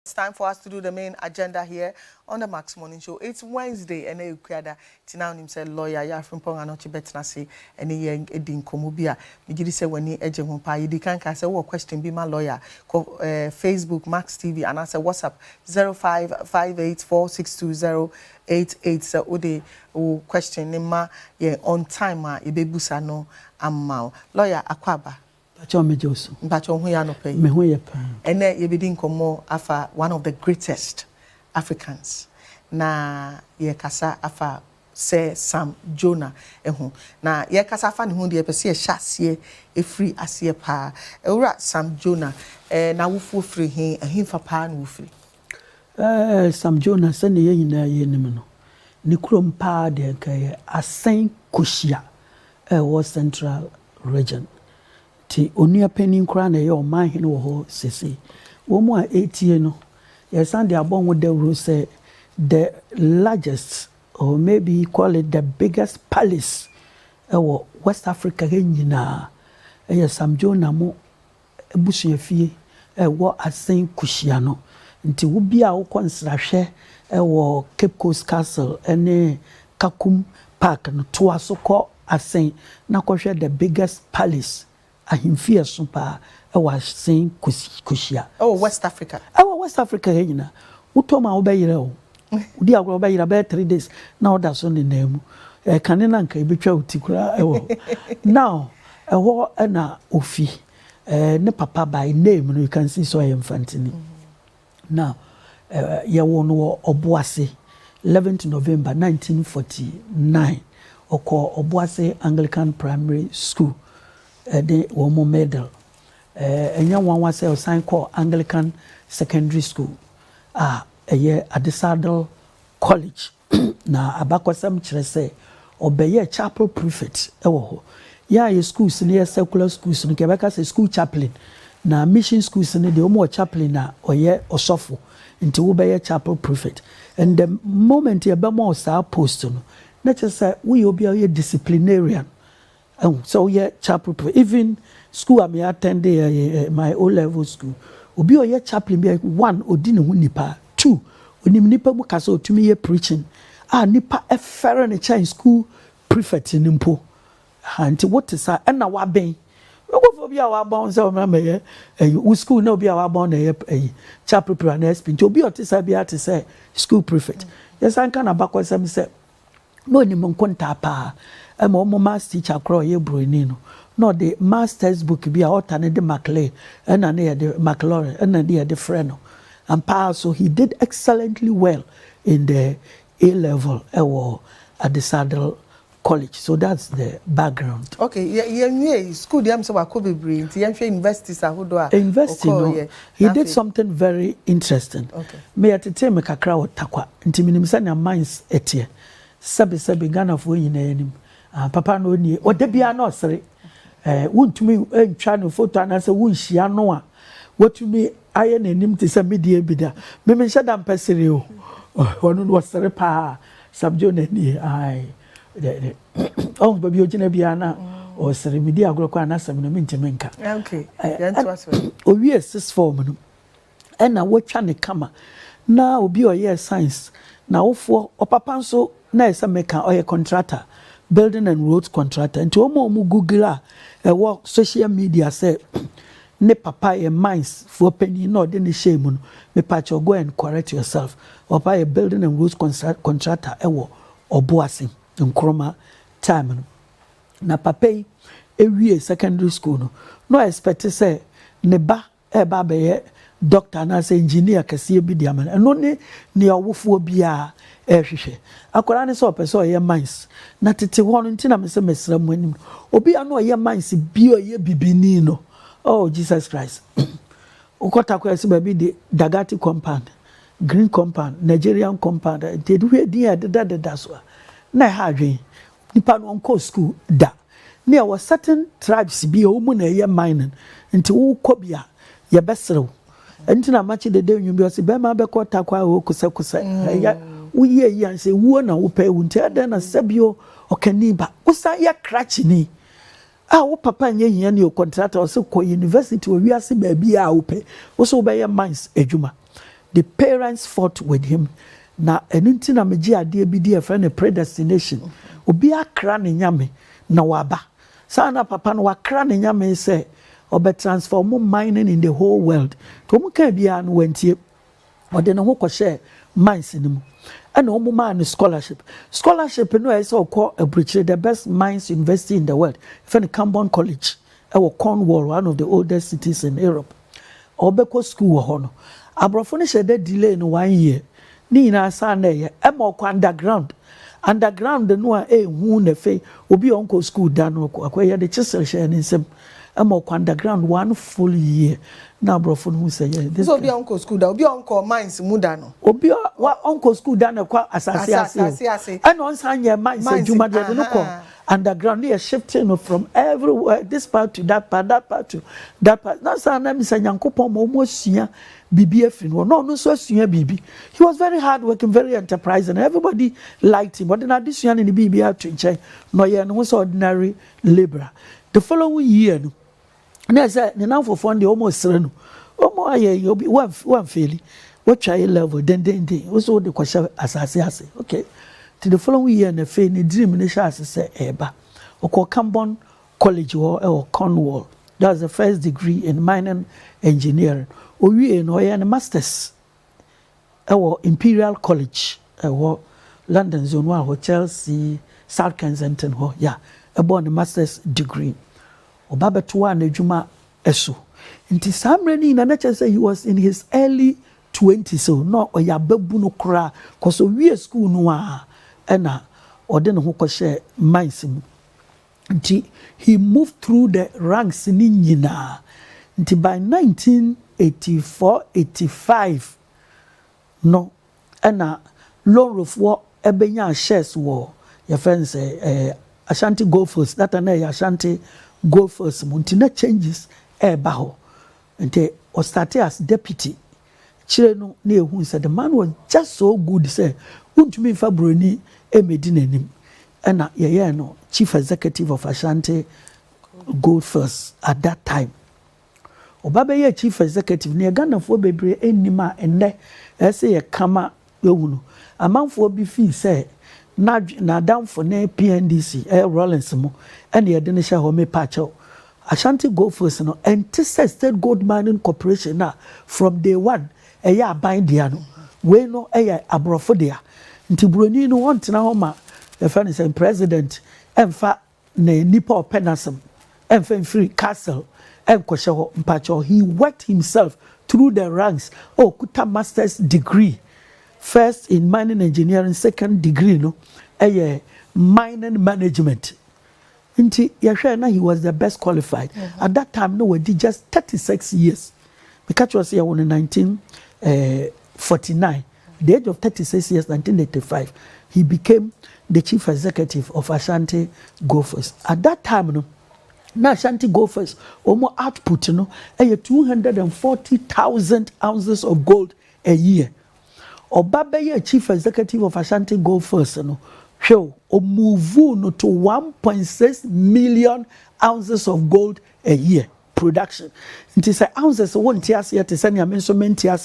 It's time for us to do the main agenda here on the Max Morning Show. It's Wednesday, and I created Tina himself lawyer, ya Frimpong Anokye betna say, and he edin komobia. Me gidi say when he eje ho pa yidi kan ka say what question be my lawyer. Facebook Max TV and answer WhatsApp 0558462088. So ode o question ma ye on time ma e bebusa no amma. Lawyer Akwaba. Mpacho hu ya no pay. Me hu ye pa. Ene ye bidin komo afa one of the greatest Africans. Na ye kasa afa say Sam Jonah ehu. Na ye kasa afa ne hu de pese ye hyasie e free asie pa. Ewura Sam Jonah na wufu free hin fa pa na wufri. Sam Jonah se ne ye nyina ye nim no. Ni krom pa de ka asen koshia wo central region. Ti onua panin kra na ye o man hene wo ho sese wo mu a etie no ye san de abon wo de say the largest or maybe call it the biggest palace wo West Africa nyina ye Sam Jonah mo ebusu afie wo asen kushia no nti wo bia wo konsrahwe wo Cape Coast Castle ene Kakum Park no to asoko asen na kohwe the biggest palace ahimfie so pa was saying kushia. Oh, West Africa. West Africa nyina. Utoma obeyire o. Udi agro obeyire be 3 days. Now that's on the name. Kanena nka ebetwa utikura ewo. Now na ofi. Ne papa by name you can see so infantini. Now ye won wo Obuase 11th November 1949 oko Obuase Anglican Primary School. The woman medal. And young one was a sign called Anglican Secondary School. A year at the Saddle College. Na abakwasam chirese obeye chapel prefect. Ya ye schools near secular schools no kebeka say school chaplain. Na mission schools ne de omo chaplain na oye osofo. Nti wo beye chapel prefect. And the moment ye be mo sa post no, na say we obi a disciplinarian. So yeah, chapel even school I may attend my O-level school. Obi oye chaplain be 1 odi ne hu nipa 2 onim nipa mu kasa otumi ye preaching nipa efere ne chain school prefect nimpo anti what is that na wa ben we go for bia wa bon say o ma me school na obi a wa bon na chapel prefect na spin obi otisa bia to say school prefect yes an kana bakwasam say no ni mon konta pa mo mass teacher crow ye broni no the master's book be a otane de Maclay and na de McLaurin and na de friend and pa so he did excellently well in the A-level at the Saddle College. So that's the background. Okay, yeah, school dem so akobe brain ti yen universities ahodo a university no he did something very interesting. Okay, me atete me kakra otakwa nti minim sa na minds etie sabe Ghana fo nyina anim papa no ni odabia na osere wontumi ntwa no photo na se wonhia no a watumi aye nanim te se media bida me menhya da mpesere o wono no osere pa Sam-Jonah ni ai oh baby ogina bia na osere media agorokwa na asem no mentime nka. Okay, yan to aso o wie 6 form no na wotwa ne kama na obi oye science na wofo opapa nso na esa meka oye contractor building and roads contractor nti omo Google work social media say ne papa ye mines for penny no de ne shame no me patch go and correct yourself papa ye building and roads contractor Obuase Nkrumah time no na papa ewie secondary school no expect say ne ba eba be doctor na say engineer kase bi dia man no ne awofo bia ehwehwe akora ne so person ye mines na tete ho no ntina me se mesra mu anim obi ano ye mines bi oye bibini no oh Jesus Christ ukota kwa se ba bi de Dagati compound green compound Nigerian compound they do we dia da so na ha dwen nipa no onko school da ne was certain tribes bi o mu na ye mining nti wo kobia ye besrew ntina machi de nwum bi o se be ma be kota kwa o kusa ya uye yan se wo na wo pe wo nti ada na sabio okaniba usa ya crash ni wo papa nye hia ne o contractor o se ko university o wiase ba bi a wo pe wo so be ye mines adwuma the parents fought with him. Na enunti na meji ade bi di friend a predestination. Obi akra ne nyame na waba. Sana papa no wakra ne nyame say obe transform mining in the whole world. To mu kan bia no wantie. Ode ne ho ko share mines ni mu. And omo man scholarship. Scholarship no is so called the best mines university in the world. Friend Cambon College. Our Cornwall, one of the oldest cities in Europe. Obeko school hono. Abrofo ne shede delay in 1 year. Ni na san na ye emo ko underground. Underground no a hu na fe obi onko school da no akoye de chisel share nsem. Emo ko underground 1 full year. Na abrofo no say this. So obi onko school da obi onko mines mu da no. Obi wa onko school da na kwa asase ase. And on san ye mines adwuma de no ko. Underground, they are shifting from everywhere, this part to that part, that part to that part. That's how I'm saying, Yankopon almost BBF in one. No, so BB. He was very hardworking, very enterprising, and everybody liked him. But in addition, in the BBF to change, no, yeah, no was ordinary laborer. The following year, and I said, the now for fun, the almost sereno. Oh, yeah, you'll be one failing. What try level, then, also the question as I say, okay. To the following year, the fair dream in the chassis say Eba or Cambon College or Cornwall. That was the first degree in mining engineering. Or we in a master's or Imperial College or London Zone 1 or Chelsea, South Kensington. Yeah, about the master's degree. Or Baba Tuan Juma Esu. Into some ready in a nature say he was in his early 20s, so no or ya bebuno cra, cause we school noir. Ena ode ne ho ko share mines mu nti he moved through the ranks ni nyina nti by 1984-85 no ena Lawrence wo ebenya shares wo your friends Ashanti Gophers that na Ashanti Gophers mu nti na changes ba ho nti o started as deputy chire no na ehun said the man was just so good say untumi fa broni emedinanim ena yeye no chief executive of Ashanti Gold First at that time obabeye chief executive ne Ghana fo bebre enima enne ese ye kama ehunu amanfo bi fi say na down for na PNDC Rollins mo ene ye de ne hye ho me pacho Ashanti Gold First no Entisa State Gold Mining Corporation na from day one eya aban dia no we no eya abrofo dia nti broni no wonte na ho ma the friend is president emfa na nipa openasem emfa free castle emkoshe ho mpacho he worked himself through the ranks kuta master's degree first in mining engineering second degree no mining management nti yahwe na he was the best qualified at that time no we did just 36 years because was here in 1949 the age of 36 years, 1985, he became the chief executive of Ashanti Gophers. At that time, no, now Ashanti Gophers, almost output, 240,000 ounces of gold a year. Obabeye, chief executive of Ashanti Gophers, show move to 1.6 million ounces of gold a year. Production. It is ounces won't tears here to send your measurement here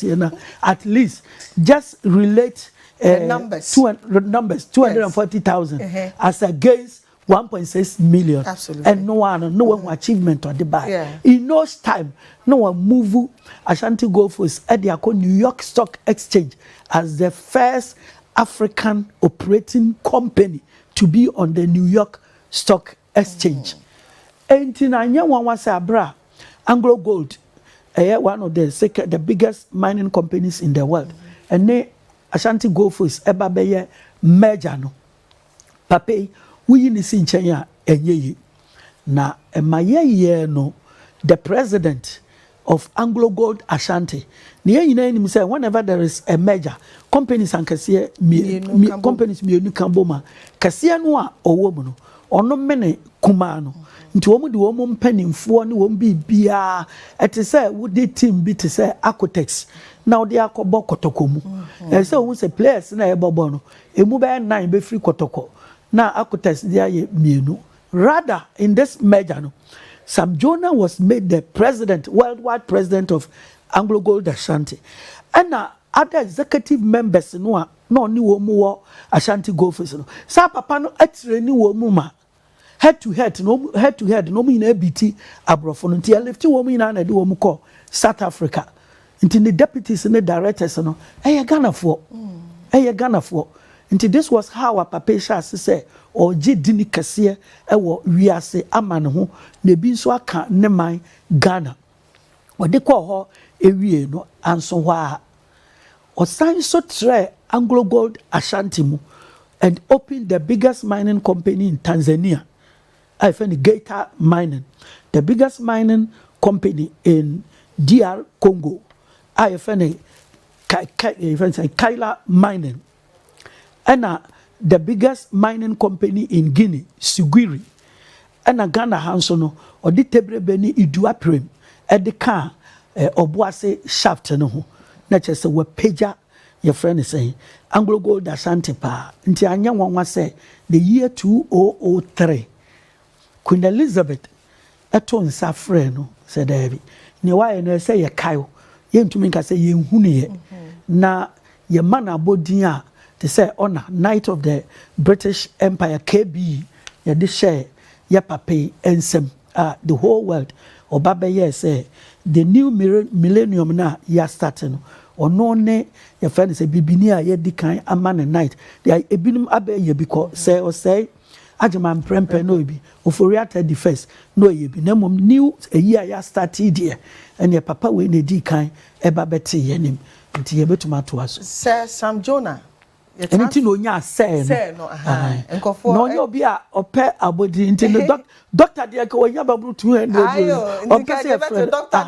at least just relate numbers 240,000 as against 1.6 million. Absolutely. And no one achievement on the back. In no time, no one move Ashanti Gophers at the New York Stock Exchange as the first African operating company to be on the New York Stock Exchange. And one was a bra. Anglo Gold, one of the biggest mining companies in the world. And they Ashanti Gophers ebabeye merger no. Pape, we in Sinchanya enye na emaye no the president of Anglo Gold Ashanti. Niye yina say whenever there is a merger, companies and kasiye companies mienu kamboma. Kasiye no a owo mu no. Ono mene kuma no. Nti womu di womu mpanimfuo ni womu bibia ete se wudi team bi te se architects na wodi akobo kotoko mu se womu se players na ebobo no emu be 9 be free kotoko na architects dia ye mienu rather in this merger no Sam Jonah was made the president worldwide president of Anglo Gold Ashanti and other executive members no ni wo mu wo Ashanti Gold Coast no sa papa no atire ni wo mu ma head to head no mu ina biti abrofo no ntia left wo mu ina na de wo mu call South Africa nti the deputies and the directors no Ghana for nti this was how our papa Shas say or dini kase wo wiase ama ne ho na bi nso aka ne man Ghana ode kɔ hɔ ewie no anso hɔ a osan so tre Anglo Gold Ashanti mu and opened the biggest mining company in Tanzania. I find Gator Mining, the biggest mining company in DR Congo. I find Kaila Mining, and the biggest mining company in Guinea, Sugiri, and Ghana Hansono or the Tebre Beni Iduaprim at the car Obuase shaft no. Not just a pager. Your friend is saying Anglo Gold Ashanti pa nti anya nwanwa say the year 2003 Queen Elizabeth eto nsa frɛ no said David ne why no say ye kayo ye ntumi nka say ye hunu ye na ye man abodin a te say honor Knight of the British Empire KB ye de share ye pape ensem the whole world obaba ye say the new millennium na ya starting ono ne your friend say bibini a ye di kan amane night they ebinum abaye because say or say ajeman prempe no bi oforiata the first no ye bi na mom new a year ya started there and your papa we na di kan eba beti ye nim nti ye betuma to aso Sir Sam Jonah enti no nya say no enkofo no nya obi a ope abodi nti no doctor de ka wonya babru 200 ayo ope say doctor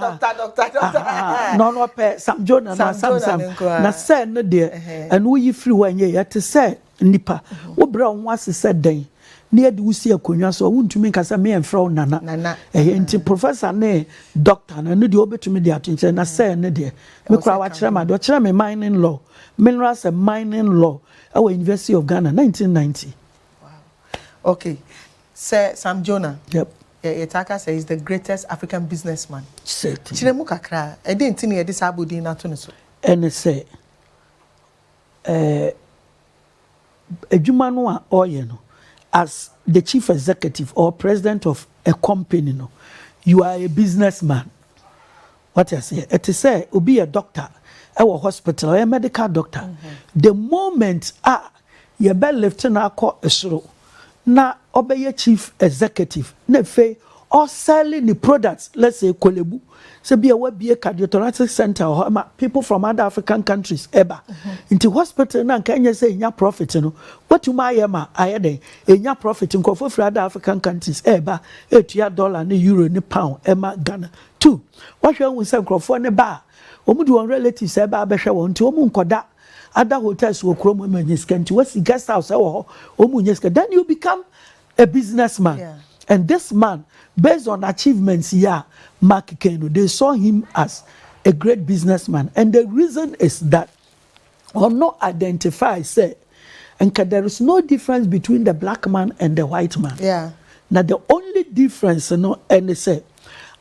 no ope Sam Jonah na Sam na say no de and wo yi free wanye ya te say nipa wo bra wo asese den na ye de wusi akonwa so wo ntumi nkasa me enfra nana enti professor ne doctor na no de obetumi de atunche na say ne de me kura wa kire ma do kire me mining law minerals and mining law our University of Ghana 1990. Wow. Okay. Sir Sam Jonah. Yep. Yetaka says he's the greatest African businessman. Certainly. Chiremu kakra e dey ntini e dey sabodi na to ne so. And say adwuma no a oye no as the chief executive or president of a company no you are a businessman. What I say it is say obi a doctor our hospital or a medical doctor the moment you be lifting na call esoro na obey chief executive na fe or selling the products let's say kolebu so be a cardiothoracic center or people from other African countries eba into hospital na kan say nya profit no what you my ma ayede nya profit nko for other African countries eba $8 ne euro ne pound ema Ghana 2 what you say nkrofo ne ba omudu on relatives eba abehwe won nti omu nkoda other hotels wo krom emanyiska nti wasi guest house ewo omu nyiska then you become a businessman and this man based on achievements Mark Keno they saw him as a great businessman and the reason is that or not identify say and there is no difference between the black man and the white man now the only difference no and they say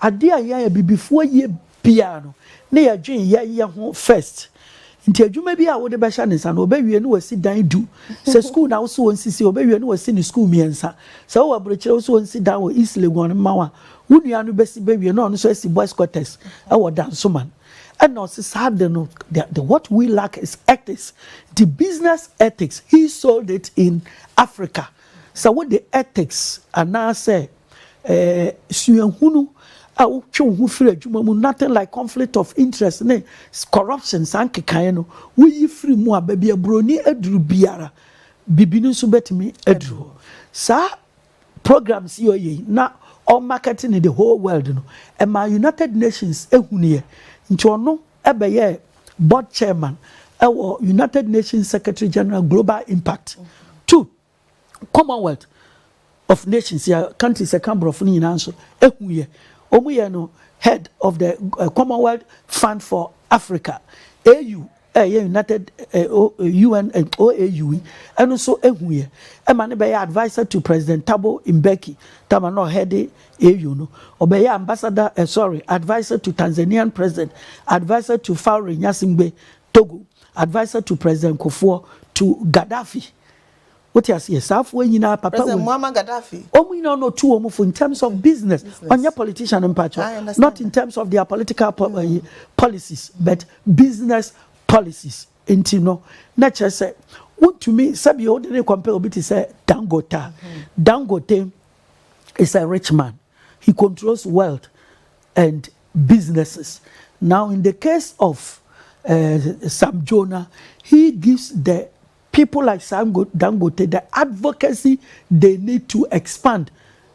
adia ya before ye piano na ya dwen ya ho first nti adwuma bi a wo de be hya ne sa no obewie no wasi dan du se school na wo so nsisi obewie no wasi ni school miensa se wo abrochire wo so nsi dan wo East Legon mawa wo nua no besi bewie no no so asi boys quarters e wo dan so man and no se sad no the what we lack is ethics the business ethics he sold it in Africa so what the ethics ana say suahunu nothing like conflict of interest ne corruption sanke kan no wo yi free mu ababi abroni aduru biara bibinu so betimi aduru sa programs yoye na all marketing in the whole world no e ma United Nations ehuniye nti ono ebeye board chairman United Nations Secretary General Global Impact 2 Commonwealth of Nations ya countries e can brofo ni nanso ehuye omuye no head of the Commonwealth Fund for Africa AU United UN and OAU and also ehuye e ma ne be advisor to President Thabo Mbeki tama no head AU no obey ambassador advisor to Tanzanian president advisor to Faure Nyasimbe Togo advisor to President Kufuor, to Gaddafi. What you say? South when you know, Papa. President Muammar Gaddafi. We know two in terms of business. On your politician in Pacho, not in terms of their political policies, but business policies. Intino, nature say, what to me, Sabi ordinary compare to say Dangote. Dangote is a rich man. He controls wealth and businesses. Now, in the case of Sam Jonah, he gives the people like Sam Dangote the advocacy they need to expand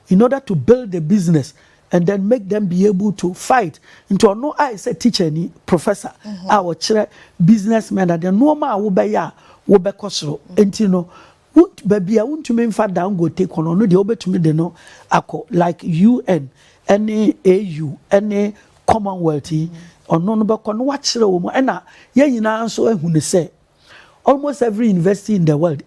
in order to build the business and then make them be able to fight. Into no, I say teacher ni professor, our businessman, and the normal will be costro. And you know, would baby, I want to mean for Dangote kono no the obe to me de no ako like UN, any AU, any Commonwealth, or no but kono watch the woman. And ye na so who say almost every university in the world.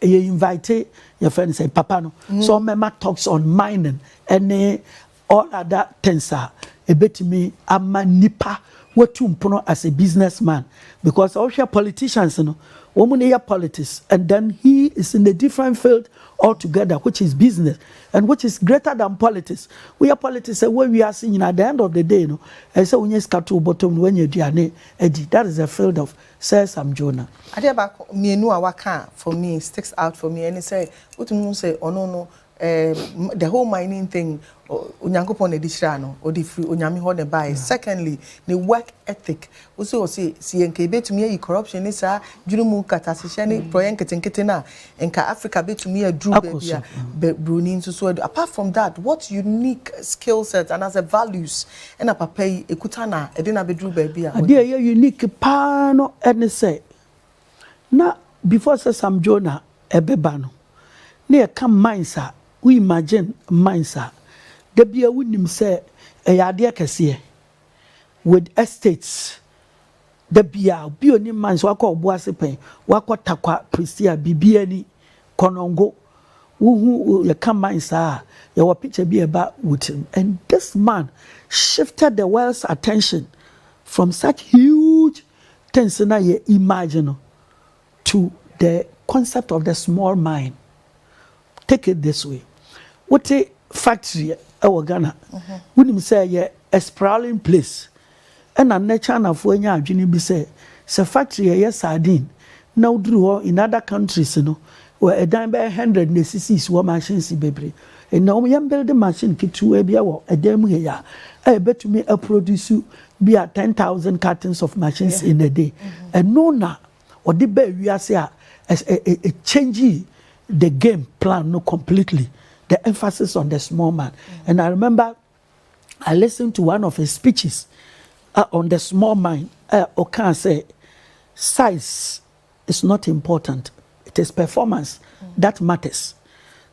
You invite your friends say Papa no. So mema talks on mining and all other things are a bit me ama nipa what you as a businessman because all your politicians you know woman here politics and then he is in a different field altogether which is business and which is greater than politics. We are politics and when we are seeing at the end of the day you know and so when you start to bottom when you do that is a field of Sam Jonah. I did back mienu awaka for me sticks out for me and he say what you say oh no the whole mining thing Unyankopon edishira no odi free onyame ho ne buy. Secondly the work ethic also say enka betumi yi corruption ni sa dwurumu katasehye ni proyen ketenkete na enka Africa betumi adru bia bruni nso so apart from that what unique skill set and as a values and a papa yi ekuta na ede na bedru bia ade ye unique pa no ene say na before say Sam Jonah ebeba no na e come minds we imagine minds the be a winning say a yadia kese with estates the be a bioni mans wako boase pen wako takwa pristia bibiani konongo who you come minds your picture be about with him and this man shifted the world's attention from such huge things na you imagine to the concept of the small mind. Take it this way. What a factory our Ghana. When say a sprawling place. And a nature of when you are be say factory yes sardine. Now drew in other countries, you know, where a dime by 100 necessities were machines baby. And now we build the machine kit to a demo here. I bet to me a produce be at 10,000 cartons of machines in a day. And no na or the baby we are say a changing the game plan no completely. The emphasis on the small man. And I remember I listened to one of his speeches on the small mind. Okan say, size is not important. It is performance that matters.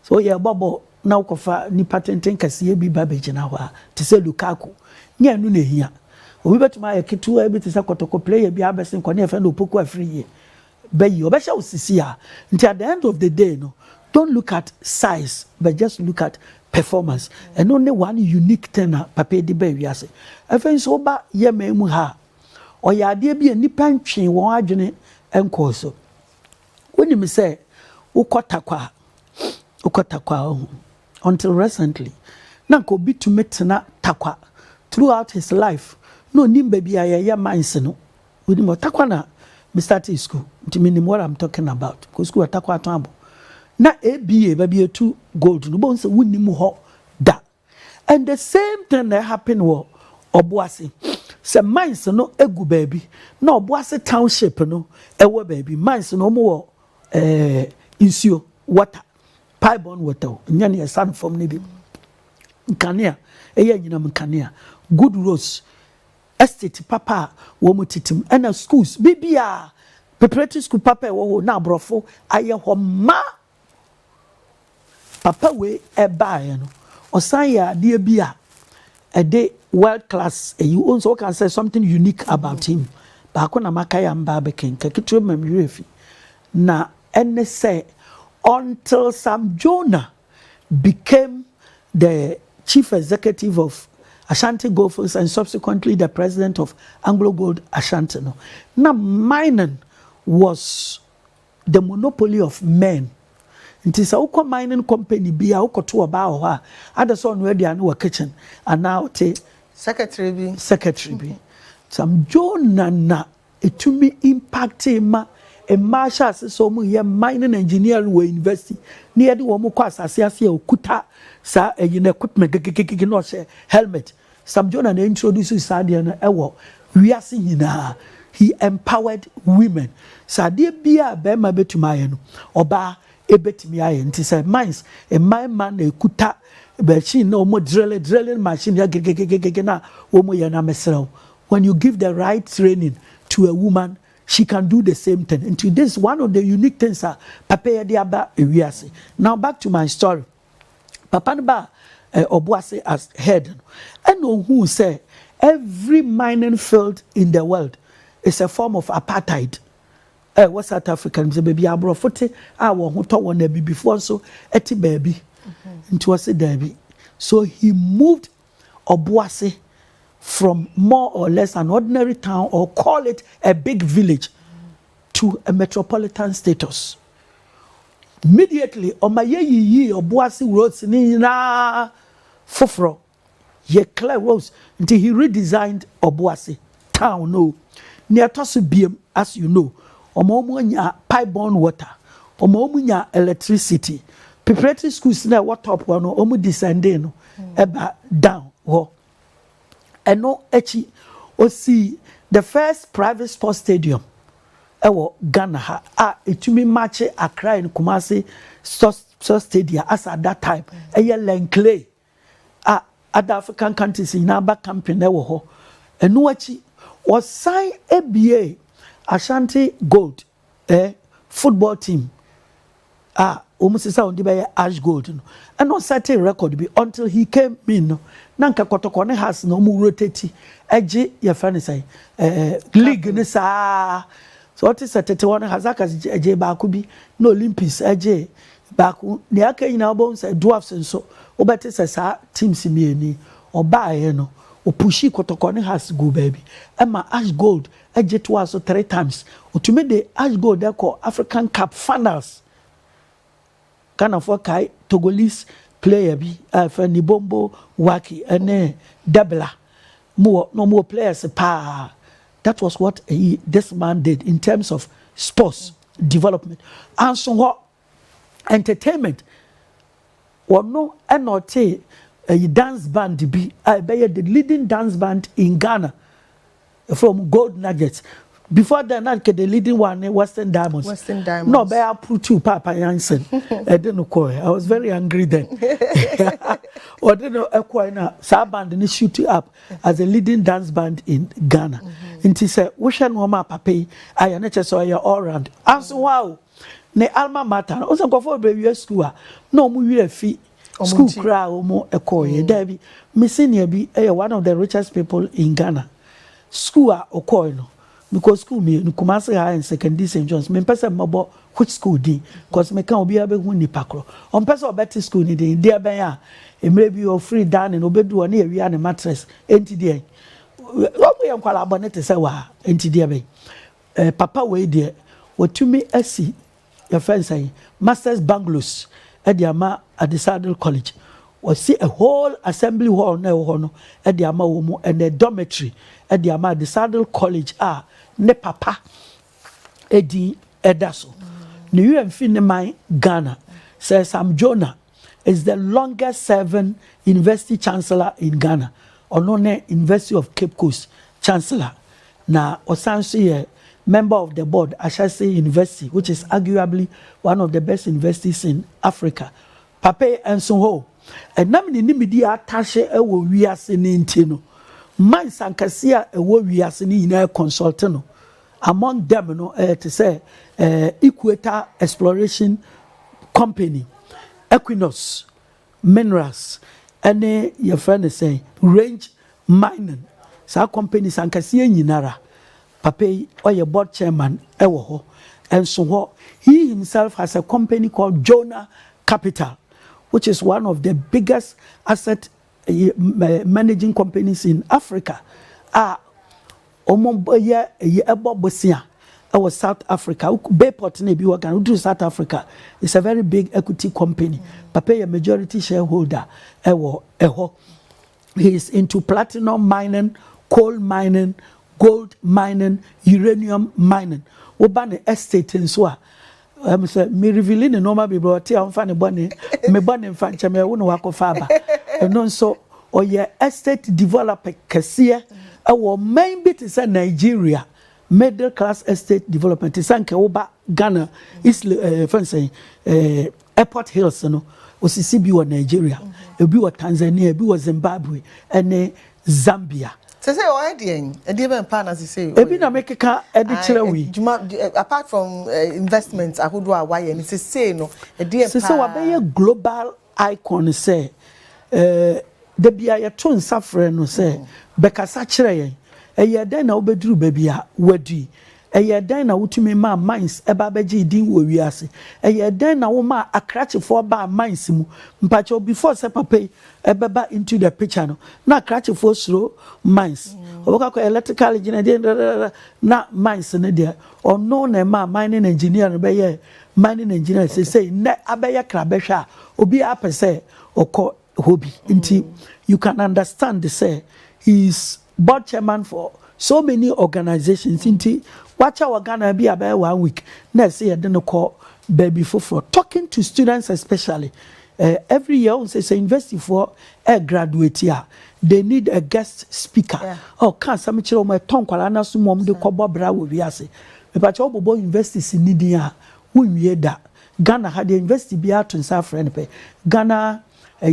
So yeah, Bobo now kofa ni patenten kasiye bi babeji na wa. To say Lukaku, nye anu ne hiya. We bet my kitu ebi to say kotoko player bi abesin kone friend opoku afri ye. Beyi obesha usisi until at the end of the day no. Don't look at size, but just look at performance. And only one unique thing papa di be wiase. Afen so ba ye memu ha. O ya de bi anipa ntwe won adwene enko so. When you say ukotakwa until recently na ko bi to metena takwa throughout his life. No nimba bi ya minds no. We ni takwa na me start school. Nti what I'm talking about. Because school takwa tambo. Na ABA baby two gold no bonse wunnim ho da and the same thing that happened wo oboase se mines no egu baby na oboase township no ewo baby mines no mo wo insio water pipeborne water nya ne san from ne bi nkania eya nyina nkania good roads estate papa wo mutitim and schools bibia preparatory school papa wo na brofo aye ho ma Papa we no osan ya de bia a day world class you also can say something unique about him ba ko na makaya mba beken kakitwe mamrefi na ene say until Sam Jonah became the chief executive of Ashanti Gold and subsequently the president of Anglo Gold Ashanti no na mining was the monopoly of men. Nti sa ukọ mining company bi a ukọ to oba ho a ada so no aduane wo kitchen and now te secretary bi Sam Jonah na etumi impact ma a marshal so mu ye mining engineer we university near the wo mu kwa asase ase okuta sa equipment no she helmet. Sam Jonah na introduce Sadia na ewo wiase nyina. He empowered women. Sadia bia be ma betuma ye no oba ebetimi aye nti say mines a mine man ekuta machine no mo drilling machine ya na wo mo ye na mesrew. When you give the right training to a woman, she can do the same thing. And this is one of the unique things Papa Yadiaba Ewiase. Now back to my story. Papa Nba Obuase as head. And who say every mining field in the world is a form of apartheid. West South African baby abrofote wo ho to won baby before so eti baby. Into was baby. So he moved Obuase from more or less an ordinary town, or call it a big village, to a metropolitan status. Immediately, Omaye Obuasi roads na fofro ye clear roads until he redesigned Obuasi town. No, near Tosu as you know, Omomunya pipe-borne water, Omomunya electricity. Preparatory schools na water up one omu descending eba down. And no echi o see the first private sports stadium ewo Ghana ha etumi match Accra in Kumasi stadium as at that time Lenkley other African countries in Aba camping ewo ho and no echi was sign ABA Ashanti Gold football team almost sound the Ash Gold no and no certain record be until he came in no nanka kotokone has no mu rotate eje your friend say league ni sa so what is a 31 has eje ba ku bi no Olympics eje ba ku ne aka ina obo say dwarfs nso obete say sa teams mi ani oba ye no o pushi kotokone has go baby ema Ash Gold eje to us 3 times otumi de Ash Gold dey call African Cup finals Ghana for kai Togolese player bi Fani Bombo Waki and Debla more players pa. That was what this man did in terms of sports development. And so what entertainment or no Anokye a dance band be the leading dance band in Ghana from Gold Nuggets. Before that, the leading one, Western Diamonds. No, but I put two Papa Jansen. I didn't know. I was very angry then. Or didn't know Equina Saband and shoot up as a leading dance band in Ghana. And he said, "We shall know my papa. I am not so you're all around." I said, "Wow." Ne alma mater. Also go for baby school. No, we a fee. School crowd or more Equoy. Debbie, Missing be one of the richest people in Ghana. School or coin. Because school me no Kumasi High and Secondary St. John's. Me person mabo which school di? Because me can obi abe hu ni pakro. On person better school ni dey there ben ya. E maybe you free down and obedu ani ewia ne mattress. Enti dey. What we am kwala abonete say wa enti dey ben. Papa we dey. Watumi asi your friend say Masters Bungalows at the ama at the Saddle College. We see a whole assembly hall na ho no at the ama wo mu and a dormitory at the ama the Saddle College ne papa edi edaso ne UMF ne man Ghana says Samuel Jonah is the longest serving university chancellor in Ghana ono ne University of Cape Coast chancellor na osanso member of the board Ashase University, which is arguably one of the best universities in Africa. Papa and so ho and namini nimidi attache ewo wiase ni ntino man sankasia ewo wiase ni ina consultant no among them no to say Equator Exploration Company, Equinox Minerals, and your friend is saying Range Mining. Sa company sankasia nyinara. Papa or your board chairman ewo ho and so ho he himself has a company called Jonah Capital, which is one of the biggest asset managing companies in Africa. Omomboye ebobosia was South Africa. Bayport ne bi wagan do South Africa. It's a very big equity company. Papa a majority shareholder. Eho. He is into platinum mining, coal mining, gold mining, uranium mining. Oba estate in so say me revealing the normal be brought here on fan bonny me bonny fancha me won wako faba no so oye estate developer kese main bit is Nigeria middle class estate development is anke oba Ghana is fancy airport hills no osisi bi wo Nigeria ebi wo Tanzania ebi wo Zimbabwe ene Zambia. Say ben partners say ebi na make ka we apart from investments ahodo a why and say no say wa be global icon say de bia ye to nsafre no say be kasa kire yen eye den na obeduru ba bia wadu eye den na wutumi ma mines eba beji din wo wiase eye den na wo ma akrachefo ba mines mu mpacho before say papa ebeba into the picture no na akrachefo suro mines oboka ko electrical engineer na mines ne de ono na ma mining engineer no be ye mining engineer say na abeye krabehwa obi apese oko hobby inti you can understand the say he is board chairman for so many organizations inti watch our Ghana be about 1 week. Next year, then call baby for talking to students, especially every year. On say university for a graduate year, they need a guest speaker. Yeah. Oh, can't some children my tongue kwalana sumom de kobo bra we biase. But all bobo universities in Nidia, we that Ghana had the university be out in South Africa. Ghana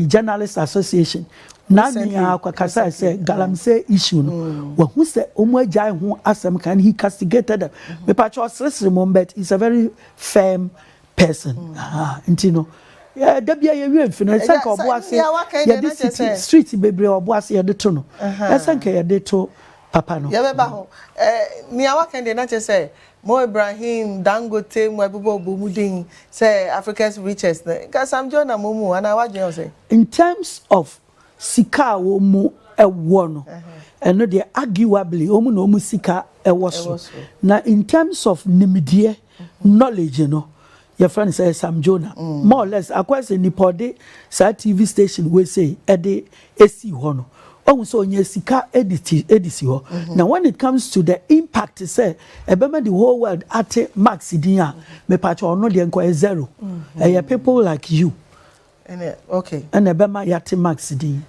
Journalists Association. Nani ya kwa kasa say galamse issue no wa hu say omo agya ho asem kan he castigated them me patch us remember is a very firm person ntino yeah da bia ye wi mfina say ka obo ase ye de city street bebre obo ase ye de to no esa nka ye de to papa no ye be ba ho ni awaka de na che say Mo Ibrahim Dangote mo abubo bomudin say Africa's richest ka Sam Jonah momu ana wadwen say in terms of sika wo mu ewo no eno de arguably omu no mu sika ewo so na in terms of nimidie knowledge no your friend say Sam Jonah more or less akwese nipode sa TV station we say e de esi ho no so onye sika edisi ho now when it comes to the impact say ebema the whole world at max din a me patch ono de enko zero people like you. Okay. And a bema yati max di.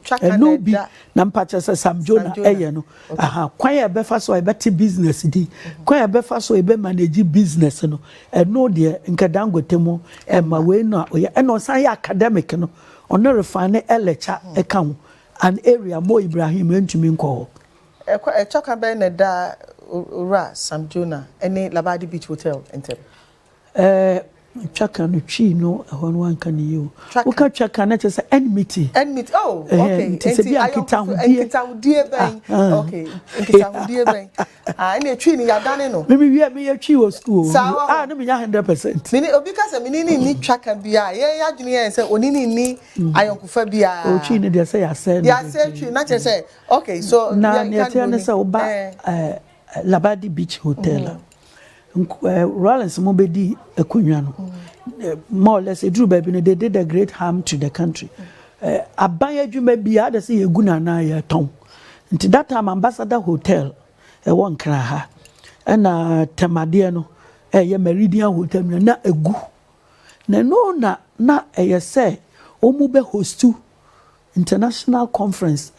Track no be nampacha say Sam Jonah no. Aha, kwan ya befa so e beti business di. Kwan ya befa so e be manage business no. E no de nka Dangote mo e ma we no oya e no san ya academic no. Ono refine e lecture e kan an area Mo Ibrahim entumi nko. E chaka be na da ura Sam Jonah any Labadi Beach Hotel enter. Chaka no chi no ehon wan kan you uka chaka na che say enmity oh okay enti nkitahudie ben okay nkitahudie ben ina twi ni yadane no me ya twi wo school no me nya 100% mini obi ka say mini ni chaka bia ye adwene ye say onini ni ayonkufa bia o twi ni de say ya say twi na che say okay so na ya tell say oba Labadi Beach Hotel Rollins Mobedi Ekunwano. More or less, a drew baby, they did a great harm to the country. Abaya Jume Bia, they say a gunana ya tom. Until that time, Ambassador Hotel, a one craha, and Tamadiano, a Meridian Hotel, na a goo. Na a say, Omube host to international conference,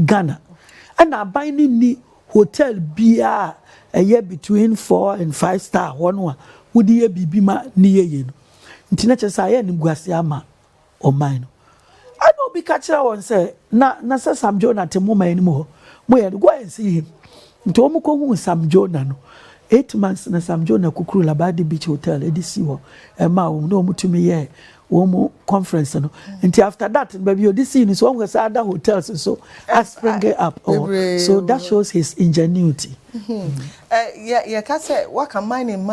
Ghana. And I binding ni hotel Bia. A year between 4 and 5 star one would ye be bima near you. Intinature say ni guasi ama or mine. I don't be catcher one say na say Sam Jonah te moma anymore. Where go and see him. Into omuko Sam Jonah no. 8 months na Sam Jonah kukuru Labadi Beach Hotel edisi wo. Ma no mutumi ye wo conference no. Until after that baby this scene is one with other hotels so I spring it up. So that shows his ingenuity. Yeah, can say what can mining,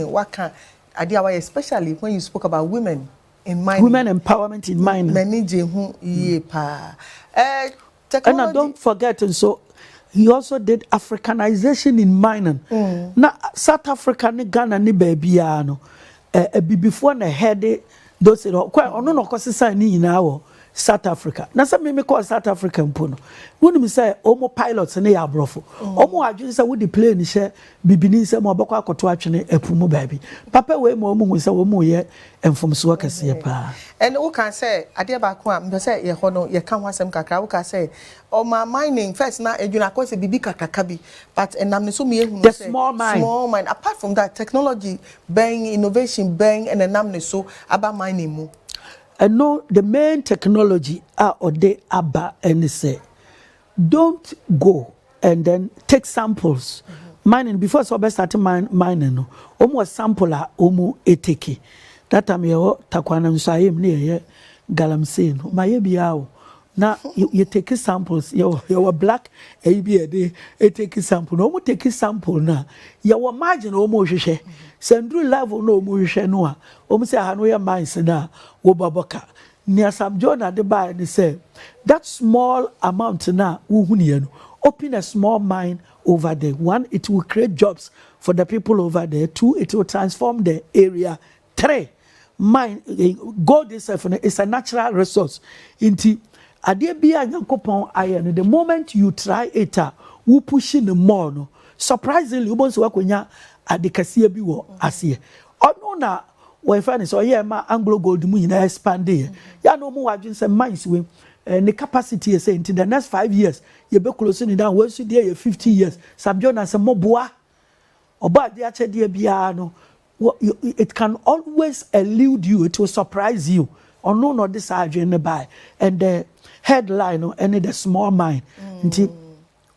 what can idea why especially when you spoke about women in mining. Women empowerment in mining. Managing who ye pa. And don't forget and so He also did Africanization in mining. Na South Africa ni Ghana ni baby ano. Before na head those quite ono no kwasisa ni nyina South Africa. Na say me call South Africa mpo no. Wonu mi say omo pilots na ya brofo. Omo adwene say wo di plane share bibini say mo bako akoto atwene epumu baby. Papa we mo omo say wo mo ye enfomso akase pa. And who can say ade ba ko am say ye ho no ye kan wasem kakra who can say o ma mining first na edwuna ko say bibi kakaka bi but enam ne so me ehunu say small mine apart from that technology bang innovation bang and enam ne so about mining mu. And no, the main technology or they aba and say, don't go and then take samples. Mining before so best starting mining no. Almost sample eteke. That time you takwana msayim near galamsey no. My biao. Now you take samples. You black ABA take sample. No more take sample na. You margin almost she. Sendru level no more she no. Almost say hanoya mines na wobaboka. Near Sam Jonah the buy and say that small amount na uhuni no. Open a small mine over there. One, it will create jobs for the people over there. Two, it will transform the area. Three, mine gold itself is a natural resource. Inti ade bia nyankopon aye the moment you try it we push in the more no surprisingly ubon so wakonya adekase bi wo ase ono na we find so yeah ma Anglo Gold mu nyina expand ya no mu wadwen say mines we the capacity is in the next 5 years you be close in down we should there 50 years Sam Jonah say moboa oba de ache de bia no it can always elude you, it will surprise you. Or no this in the buy and the headline and the small mine.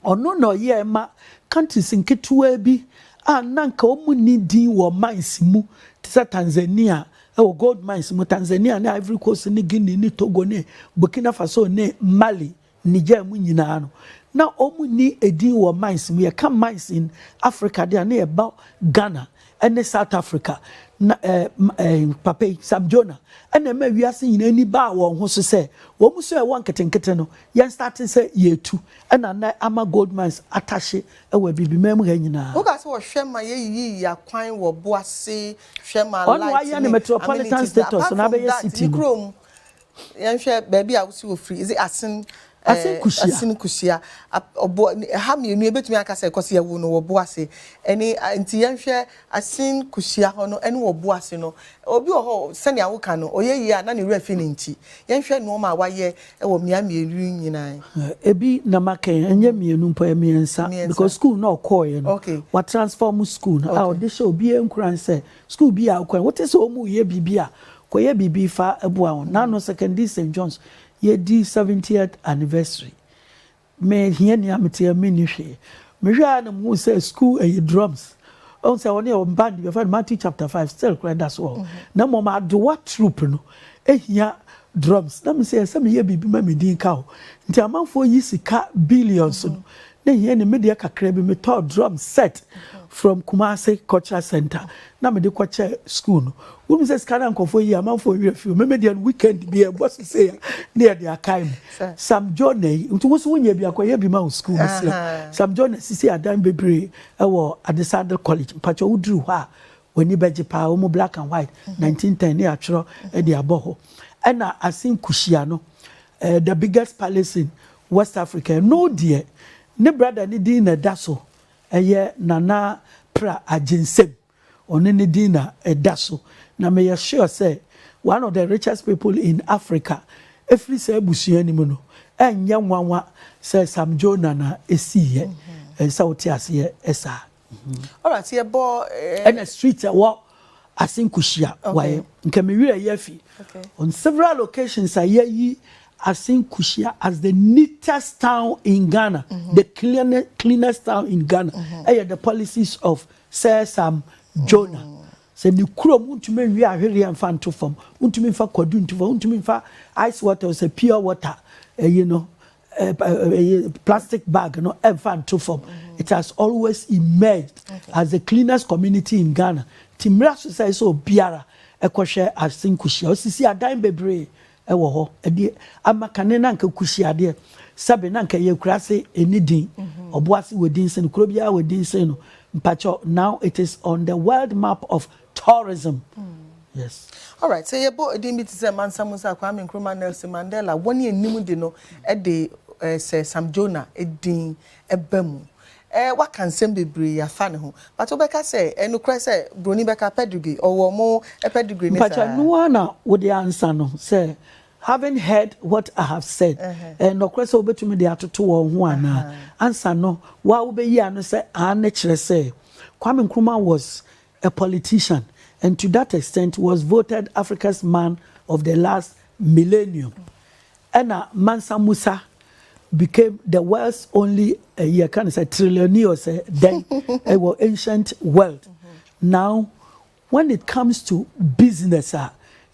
Or no yeah ma countries in Kitwebi nanka omu nidi wo mines mu tisa Tanzania gold mines mu Tanzania na Ivory Coast ni Guinea ni Togo ni Burkina Faso ni Mali Niger mu nyina no na omu ni edi wo mines mu ye come mines in Africa they are near about Ghana and South Africa na Papa Sam Jonah and me wiase nyina ni ba wo ho so say wo mu so e won ketenkete no yen starting say ye tu and na ama gold mines attache e wa bibi mem ha nyina wo ka se wo hwema ye yi ya kwan wo boase hwema light on wa ya metropolitan status na be city krom yen hwe ba bia wo si wo free is it asin kusia obo ha me nu ebetumi aka say kwose ye wo no wo boase eni nti yen hwe asin kusia ho no eni wo boase no obi ho sene awo ka no oye yi na ne refi ne nti yen hwe no ma waye e wo mia mielu nyina ebi na maken enye mienu mpo emiensa because school no call you know what transform school now they show be enkuran say school be akwan what is omu ye bibia koye bibi fa eboa na no secondary St John's ye di 70th anniversary me here ni amete me ni hwe me hwa na mu say school drums on say one your band you find Matthew chapter 5 still cry that's all na mo ma do what troop no ehia drums na me say some ye bibi ma me din ka o nti amanfo yi sika billions no na here ni media kakra bi me to drum set from Kumasi Cultural Center na me de kwache school no we say scan nkofo yi amanfo wi afi me media weekend bi e boss say near their time Sam Jonah nti wo so wonya bi akoye bi ma school Sam Jonah sisi adan bebre e wo Adesandle College pacho udru ha woni beje pa wo black and white 1910 e atro e de aboho e na asin kushia no the biggest palace in West Africa no dear ne brother ni din na daso eye nana pra aginsem one ne din na edaso na me sure say one of the richest people in Africa every say busua ni mu no enya nwanwa say Sam Jonah na esiye South Asia esa alright ye bo and a street what asinkushia why nke me wi afi on several occasions ayi Asinkushia as the neatest town in Ghana, the cleanest town in Ghana. The policies of Sir Sam Jonah. Say the krom untumi wi ahwere amfa nto fam, untumi fa kwadu nto fam, untumi fa ice water say pure water, plastic bag no amfa nto fam. It has always emerged as the cleanest community in Ghana. Timra say so biara ekwohwe Asinkushia. Osisi adan bebre ewo ho ade amakane na nka kushia de sabe na nka ye kura se enidin oboase wedin se no kuro bia wedin se no mpacho now it is on the world map of tourism. Yes. All right, so you bought a dimmy to say Mansa Musa Kwame Nkrumah Nelson Mandela. One year nimu dino say Sam Jonah din ebemu. What can some be bri fan ho? But Obeka say no cry say Bruni Beka pedigree or more a pedigree. But no one would the answer no say having heard what I have said and no question over to me the other two or one answer no what will be ya no say nature say Kwame Nkrumah was a politician and to that extent was voted Africa's man of the last millennium. And Mansa Musa became the world's only kind of say trillionaire say then a ancient world. Now when it comes to business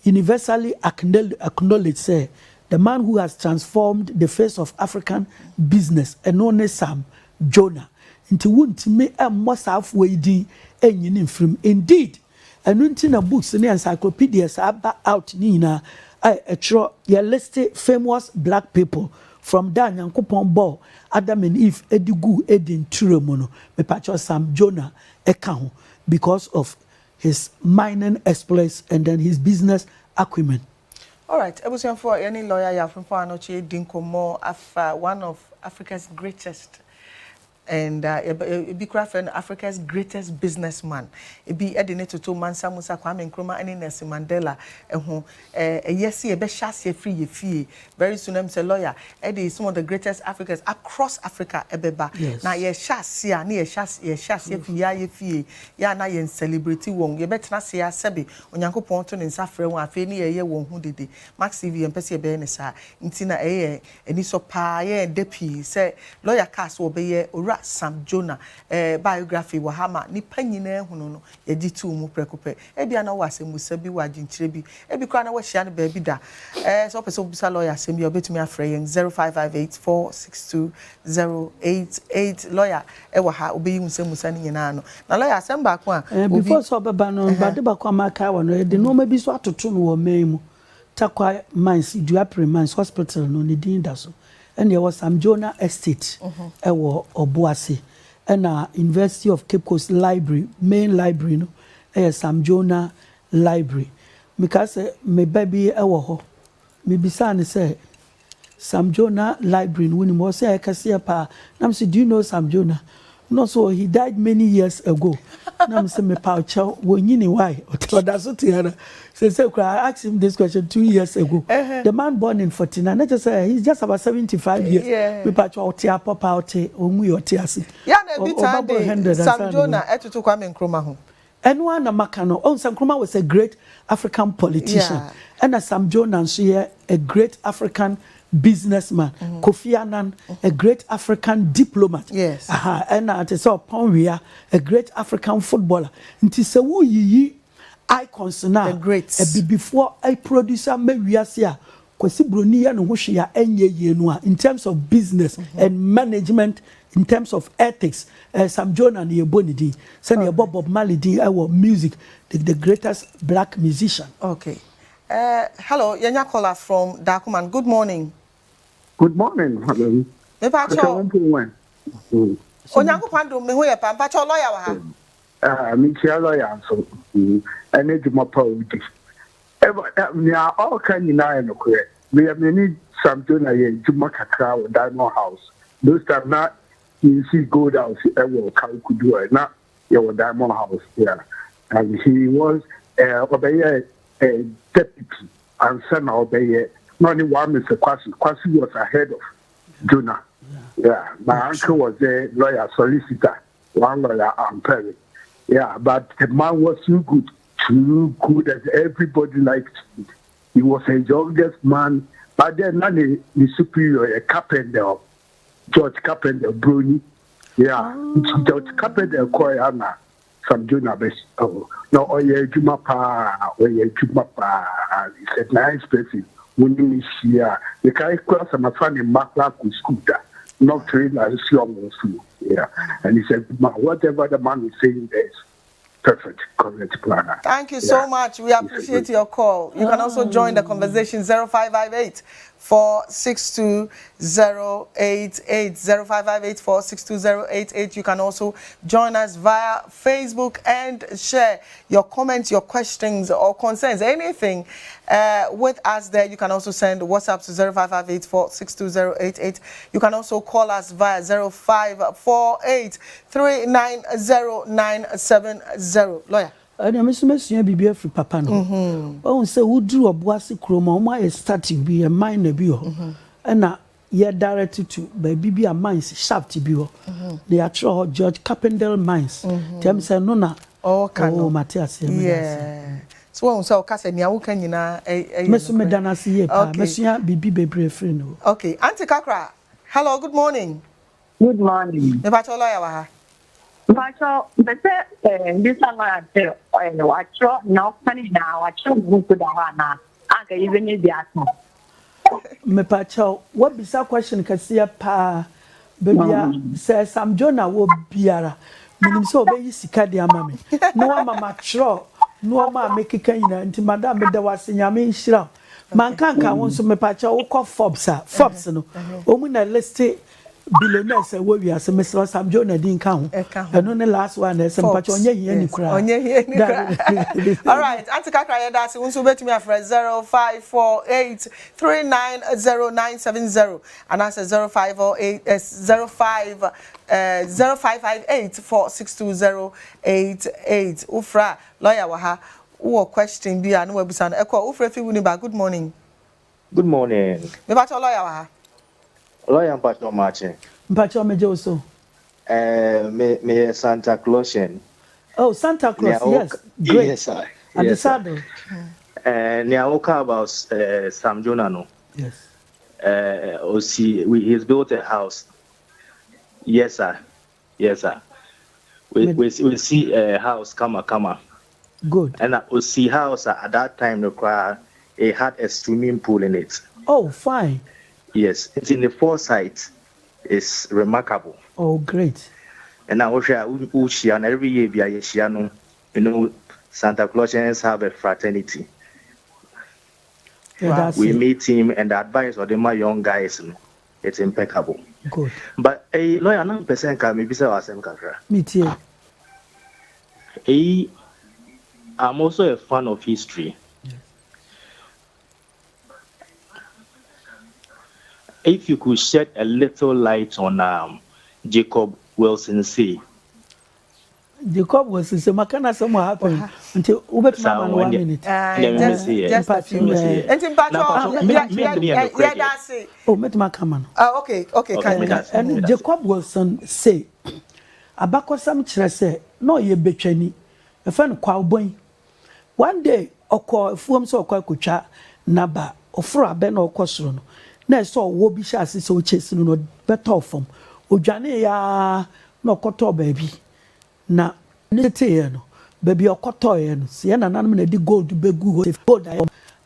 universally acknowledged say the man who has transformed the face of African business and known as Sam Jonah into won't me a most halfway di from indeed and until books and encyclopedias are out nina a list famous black people from Dan Yankopon Bo Adam and Eve Edigu Edin Turemono me patcho Sam Jonah account because of his mining exploits and then his business acumen. All right, I was for any lawyer you from Anokye Dinkomo afa one of Africa's greatest and be friend Africa's greatest businessman. It be Edinate to Mansa Musa Kwame Nkrumah and Nelson Mandela yes ye be shas free ye fee. Very soon I'm say lawyer. Eddie is some of the greatest Africans across Africa ebeba. Now ye shas ya ni ye shas ye fee ya na ye celebrity won. Ye better say ya sebi onyankopon to nsa frɛ won afi ni ye won hu dede. Max TV empese ye be ne sa. Ntina eni so pa ye depi say lawyer cast wo be ye ora Sam Jonah biography wahama ni panyina ehunu no ye ditu mu prekope e bia na wase musa bi waginkyire bi e bi kwa na wa hia ne ba bi da so person bisa lawyer asem bi obetumi afrɛ yen 0558462088 lawyer e wa ha obeyi musa ni nyina no na lawyer asem ba ko a before so baba no bade ba kwa maka wa no e de no ma bi so atoto no wo memu takwa mines duapre mines hospital no ne din da so and there was Sam Jonah Estate ewo Obuasi and University of Cape Coast Library main library no Sam Jonah Library because me baby ewo ho me bisa ne say Sam Jonah Library when mo say akase pa nam say do you know Sam Jonah no so he died many years ago nam say me pa chow wonyini why o da so tiara say I asked him this question 2 years ago. The man born in 49 not just he's just about 75 years me pa chow tia papa ote omu otiase ya na bi time Sam Jonah etutu Kwame Nkrumah ho and one Makano. Oh, Sam Nkrumah was a great African politician. And Sam Jonah a great African businessman. Kofi Annan, a great African diplomat. Yes. And Ponwia, a great African footballer. Nti se wo yi icons na the greats. Before a producer me wiase kwasi broni ya no hwe ya enye ye no in terms of business and management, in terms of ethics. Sam Jonah and Yebonidi, Send Bob Marley our music, the greatest black musician. Okay. Hello, Yanya caller from Dakuman. Good morning. Good morning, madam. Me pacho. Onyango pando me hoye pa pacho lawyer wa ha. Me chia lawyer so. Ene di mo pa odi. Me all kan ni na no kure. Me need Sam Jonah ye di mo kakra o Diamond House. Those time na you see gold house ever could do it not your Diamond House and he was a deputy and son obey not only one Mr. Kwasi was ahead of Jonah. My uncle was a lawyer solicitor, one lawyer and Perry. But the man was too good as everybody liked him. He was a youngest man, but then not the superior, a carpenter. George Carpenter Bruni, George Carpenter Koyana, Sam Jonah best. Oh, no, Jumapa, Jumapa. It's a nice person. When you see the guy cross my friend in Makla scooter, not trained as young. And he said, whatever the man is saying there is perfect. correct planner. Thank you so much. We appreciate your call. You can also join the conversation 0558 4620888 0558 4620888. You can also join us via Facebook and share your comments, your questions or concerns, anything with us there. You can also send WhatsApp to 0558 4620888. You can also call us via 0548 390 Lawyer. Ana mesumesua bibia fri papa no. O say wudru oboase kroma o ma starting bi e mine na bi ho. Na ye direct to baby bi a mines shaft bi ho. They are through George Carpendale mines. Them say no na. Oh Matthias. Yeah. So when say o ka say nia wo kan nyina mesume dana se ye pa mesua bibi bebre free no. Okay, Auntie Kakra. Hello, good morning. Good morning. Me ba cho lawyer wa ha. Bacho, but this summer, watch your no funny now, watch your group to the one. I can even need the answer. Me pacho, what bisa question can see a pa baby says Sam Jonah will biara. Minim so be sika dia mama. No mama tro, no ma make kanya nti madam da wase nyame nhira. Man kan won so me pacho wo call Forbes no. O mu na list billionaires we are Mr. Sam Jonah din kan ho no last one is mpacho onye hia ni kura all right Auntie Kakra ya dasi unso betumi afre 0548 3900970 and answer 0508 0558 4620888 ufra lawyer wa ha wo question bi anu wabusa no ekọ ufra fi wuni ba good morning me ba to lawyer wa ha Lawyer Mpacho Martin. Mpacho meje so. Me Santa Clausian. Oh, Santa Claus, yes. Great. Yes, sir. And the saddle. Niaoka about Sam Jonah no. Yes. He's built a house. Yes, sir. Yes, sir. We see a house come. Good. And we see house at that time it had a swimming pool in it. Oh, fine. Yes, it's in the foresight. It's remarkable. Oh, great. And now and every year, Santa Clausians have a fraternity. Yeah, we meet him and the advice of the my young guys, it's impeccable. Good. But a lawyer, 9% can maybe say Sam Kakra. Me too. I'm also a fan of history. If you could shed a little light on Jacob Wilson Say. Jacob Wilson Say, Makana somewhat happened until Uber 1 minute. Just a few minutes. And in oh, met my command. Okay. And Jacob Wilson Say, Abako Sam Chrese, no ye betcheni, a fan qualboy. One day, or call forms or quakucha, Naba, or Fra Ben or Cosron. Na so wo bi sha se so chase no better form odwane ya no koto baby na nete no baby okoto ye no se na nanam na di gold begu ho gold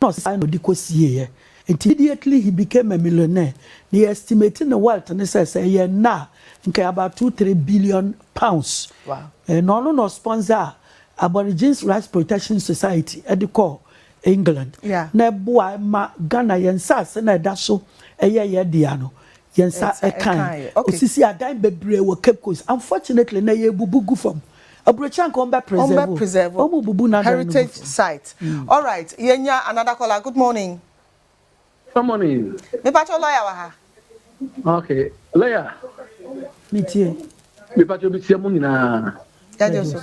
no sai no di kosie ye immediately he became a millionaire. The estimating the wealth and says a year now okay about 2-3 billion pounds. Wow. No sponsor Aborigines Rights Protection Society at the core England. Yeah. Na boy ma Ghana yensa se na da so eye dia no. Yensa ekan. Osisi adan bebre wo Cape Coast. Unfortunately na ye bubugu from Abrochan come back preserve. Bubu na heritage site. All right. Yenya another caller. Good morning. Good morning. Me pacho lawyer wa ha. Okay. Lawyer. Mitie. Me pacho bi tie mu nyina. Yaje so.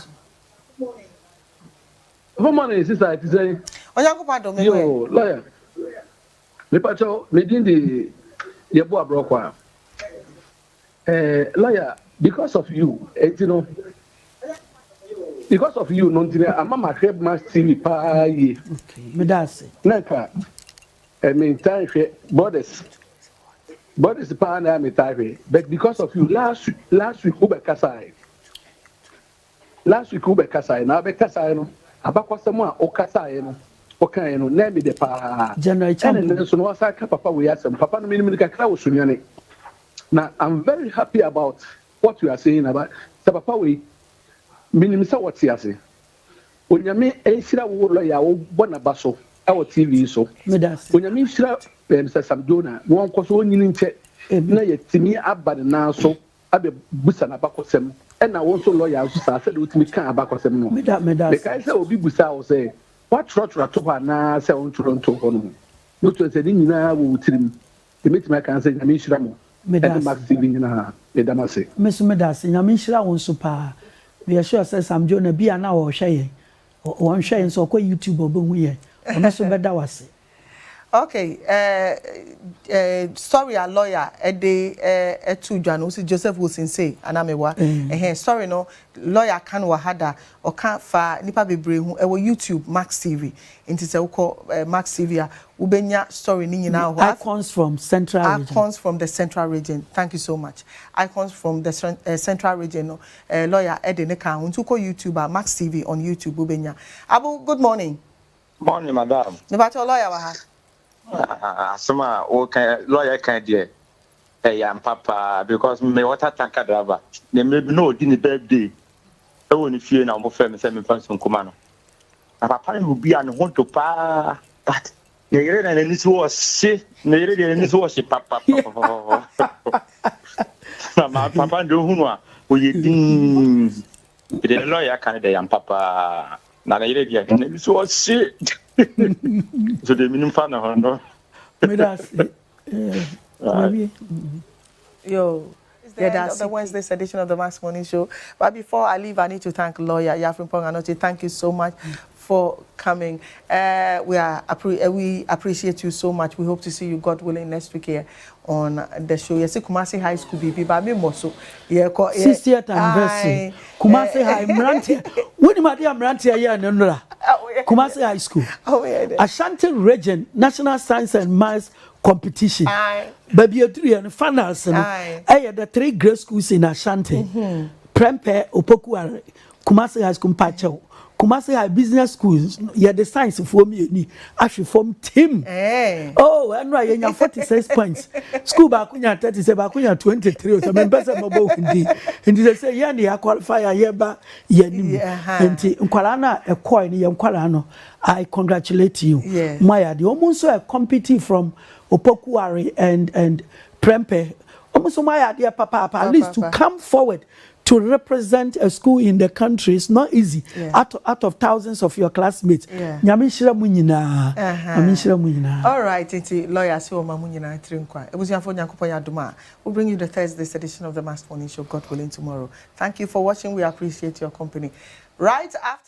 Good morning, sister. It is Onyankopa do me. Yo, lawyer. Me pacho me din di yebo abrokwa. Lawyer, because of you, you know, because of you, non-tina, I'm a crab mass TV pa ye. Okay, me that's it. Nanka, I mean, time borders pa na me time, but because of you, last week, Ube Kasai. Last week, Ube Kasai, now Ube Kasai, no, about someone, O Kasai, no, okay, no, name me the pa. General And then so no, I papa, we ask them, papa, no, minimum, Sunyani. Now, I'm very happy about what you are saying about the papa, we minimum, what's he saying. onyame enhyira wo lawyer wo bona baso awo TV so onyame enhyira Mr. Sam Jonah won ko so onyini nche na yetimi abade na so abe busa na bakosem na won so lawyer so sa se de utimi kan abakosem no me kai se obi busa wo say what trot to na se on toronto hono no to se ni nyina wo utirim emetimi kan se nyame enhyira mo Max TV nyina medamase medase nyame enhyira won so pa we are sure say Sam Jonah bia na wo hwe won hwe so ko YouTube obehu ye ono so beda wase. Okay, sorry, a lawyer, to Jano, Joseph Wilson say, Anamewa, sorry, no, lawyer can wahada or can't fa nipa bebre who YouTube Max TV into the Max TV Ubenya story nini now. Icons from Central region. Icons from the Central region. Thank you so much. Icons from the Central region. Lawyer Edeneka untuko YouTuber Max TV on YouTube Ubenya. Abu, good morning. Morning, madam. Nebato lawyer waha. Asoma okay lawyer can dey am papa because me water tanker driver they may no di ni birthday e woni fie na mo fam say me fanso nkoma no papa no bi an ho to pa but ne yere na ni so se ne yere de ni so se papa na ma papa ndo hunu a o ye din the lawyer can dey am papa na yere de ni so se so the minimum fan no yo that's the Wednesday's edition of the Max Morning Show. But before I leave, I need to thank lawyer Frimpong Anokye. Thank you so much for coming. We appreciate you so much. We hope to see you, God willing, next week here on the show. Yes, Kumasi High School BB, but me moso. 60th anniversary. Kumasi High Mrantia. When my dear Mrantia here in Nora. Kumasi High School. Ashanti Region National Science and Maths Competition. Baby, three and finals. The 3 grade schools in Ashanti. Prempe, Opokuare, Kumasi High School Pacho. Kumasi High Business Schools, the science for me, actually form team. Oh, and right, you 46 points. School Bakunya 37, Bakunya 23. So, I'm better mobile indeed. And they say, Yanni, qualify a year back, Yanni, and Nkwalana, a coin, Yankwalano. I congratulate you. Maya, the almost a competing from Opokuari and Prempe. Almost my idea, Papa, at least to come forward. To represent a school in the country is not easy. Out of thousands of your classmates. Nyamishira munyina. All right, lawyer so mamunyina trinkwa. Ebusiafo nyankopon yadoma. We'll bring you the Thursday's edition of the Mass Morning Show, God willing, tomorrow. Thank you for watching. We appreciate your company. Right after